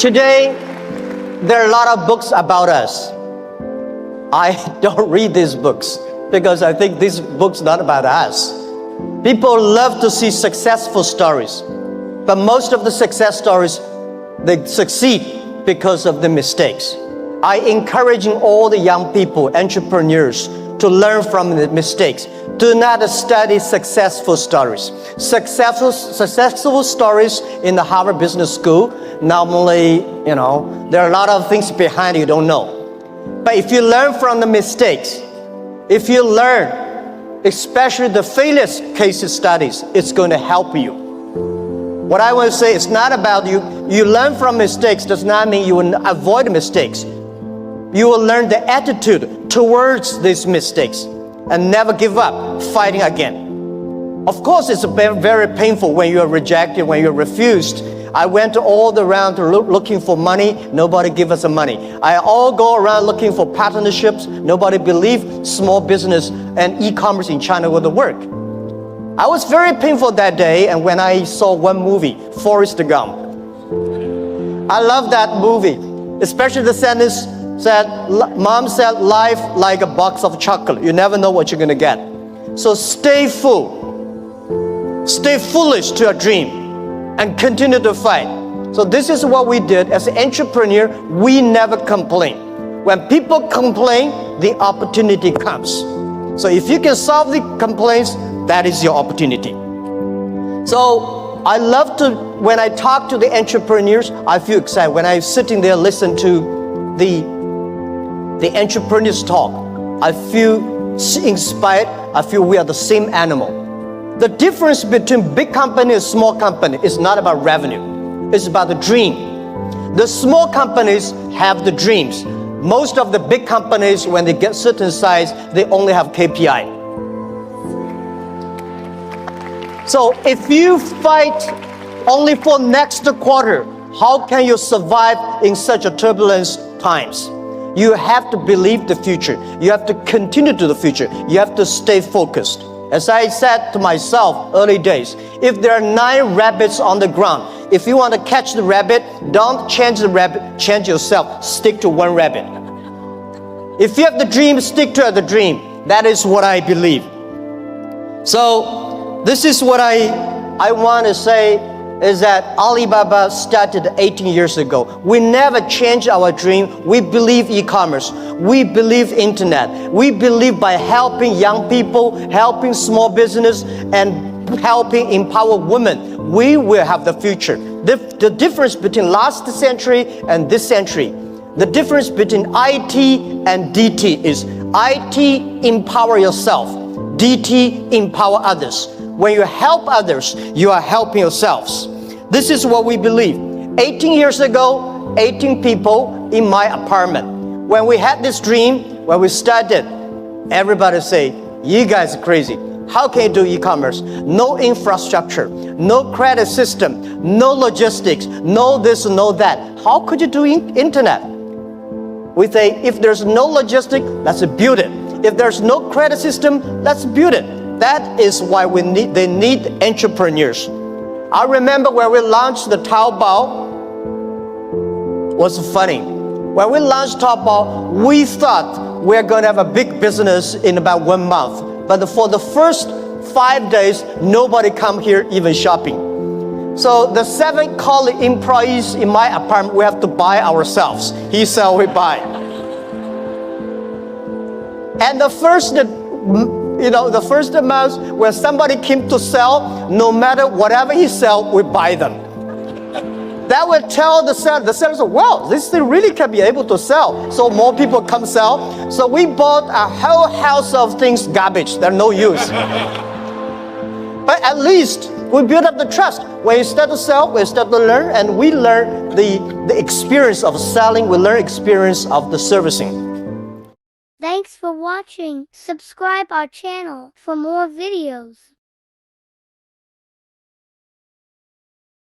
Today, there are a lot of books about us. I don't read these books because I think these books are not about us. People love to see successful stories, but most of the success stories, they succeed because of the mistakes. I encouraging all the young people, entrepreneurs, to learn from the mistakes. Do not study successful stories. Successful stories in the Harvard Business School, normally, there are a lot of things behind you don't know. But if you learn from the mistakes, if you learn, especially the failure case studies, it's going to help you. What I want to say is not about you. You learn from mistakes does not mean you will avoid mistakes. You will learn the attitude towards these mistakes and never give up, fighting again. Of course, it's very, very painful when you're rejected, when you're refused. I went all around looking for money. Nobody give us the money. I all go around looking for partnerships. Nobody believed small business and e-commerce in China would work. I was very painful that day, and when I saw one movie, Forrest Gump. I love that movie, especially the sentence said, Mom said, life like a box of chocolate. You never know what you're gonna get. So stay full. Stay foolish to your dream and continue to fight. So this is what we did as an entrepreneur. We never complain. When people complain, the opportunity comes. So if you can solve the complaints, that is your opportunity. So I love to, when I talk to the entrepreneurs, I feel excited. When I'm sitting there listen to the entrepreneurs talk, I feel inspired. I feel we are the same animal. The difference between big company and small company is not about revenue. It's about the dream. The small companies have the dreams. Most of the big companies, when they get certain size, they only have KPI. So if you fight only for next quarter, how can you survive in such a turbulence times? You have to believe the future. You have to continue to the future. You have to stay focused. As I said to myself early days, if there are 9 rabbits on the ground, if you want to catch the rabbit, don't change the rabbit, change yourself. Stick to one rabbit. If you have the dream, stick to the dream. That is what I believe. So this is what I want to say is that Alibaba started 18 years ago. We never changed our dream. We believe e-commerce. We believe internet. We believe by helping young people, helping small business, and helping empower women, we will have the future. The difference between last century and this century, the difference between IT and DT is IT empower yourself, DT empower others. When you help others, you are helping yourselves. This is what we believe. 18 years ago, 18 people in my apartment. When we had this dream, when we started, everybody say, you guys are crazy. How can you do e-commerce? No infrastructure, no credit system, no logistics, no this, no that. How could you do internet? We say, if there's no logistics, let's build it. If there's no credit system, let's build it. That is why they need entrepreneurs. I remember when we launched the Taobao, was funny. When we launched Taobao, we thought we're going to have a big business in about 1 month. But for the first 5 days, nobody come here even shopping. So the 7 colleague employees in my apartment, we have to buy ourselves. He sell, we buy. And the first month when somebody came to sell, no matter whatever he sell, we buy them. That would tell the seller, wow, this thing really can be able to sell. So more people come sell. So we bought a whole house of things, garbage, they're no use. But at least we build up the trust. When you start to sell, we start to learn, and we learn the experience of selling, we learn experience of the servicing. Thanks for watching. Subscribe our channel for more videos.